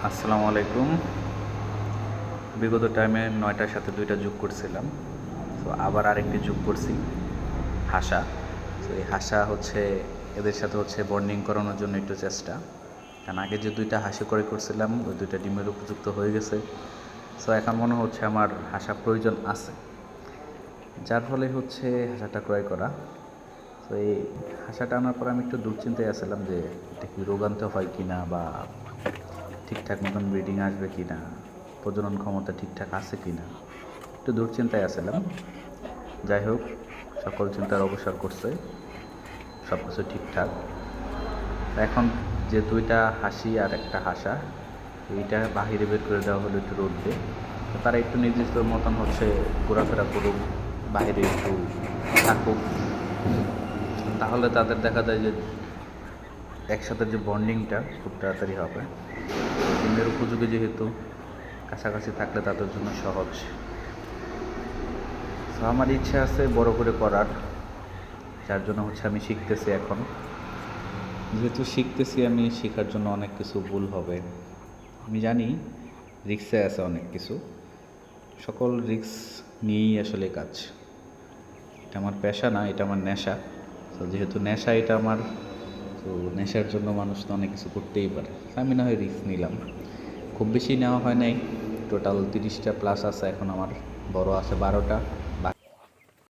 আসসালামু আলাইকুম। বিগত টাইমে ৯টার সাথে ২টা যোগ করছিলাম। তো আবার আরেকটি যোগ করছি, হাসা। তো এই হাসা হচ্ছে এদের সাথে হচ্ছে বন্ডিং করানোর জন্য একটু চেষ্টা। কারণ আগে যে ২টা হাসি করে করছিলাম ওই ২টা ডিমের উপযুক্ত হয়ে গেছে। সো এখন মনে হচ্ছে আমার হাসা প্রয়োজন আছে, যার ফলে হচ্ছে হাসাটা ক্রয় করা। তো এই হাসাটা আনার পর আমি একটু দুশ্চিন্তায় আসছিলাম যে এটা কি রোগান্তে হয় কি না, বা ঠিকঠাক মতন ব্রিডিং আসবে কি না, প্রজনন ক্ষমতা ঠিকঠাক আছে কি না, একটু দুশ্চিন্তায় আসছিলাম। যাই হোক, সকল চিন্তার অবসর করছে, সব কিছু ঠিকঠাক। এখন যে 2টা হাসি আর একটা হাসা, এইটা বাহিরে বের করে দেওয়া হলো একটু রোদ্রে। তো তারা একটু নির্দিষ্ট মতন হচ্ছে ঘোরাফেরা করুক, বাহিরে একটু থাকুক, তাহলে তাদের দেখা যায় যে একসাথে যে বন্ডিংটা খুব তাড়াতাড়ি হবে। ডিমের উপযোগী যেহেতু, কাছাকাছি থাকলে তাদের জন্য সহজ। তো আমার ইচ্ছা আছে বড় করে করার, যার জন্য হচ্ছে আমি শিখতেছি এখন। যেহেতু শিখতেছি, আমি শেখার জন্য অনেক কিছু ভুল হবে, আমি জানি। রিক্সে আছে অনেক কিছু, সকল রিক্স নিয়েই আসলে কাজ। এটা আমার পেশা না, এটা আমার নেশা। তো যেহেতু নেশা এটা আমার, তো নেশার জন্য মানুষ তো অনেক কিছু করতেই পারে। আমি না হয় রিস্ক নিলাম, খুব বেশি নেওয়া হয় নাই। টোটাল 30টা প্লাস আছে এখন আমার, বড় আছে 12টা।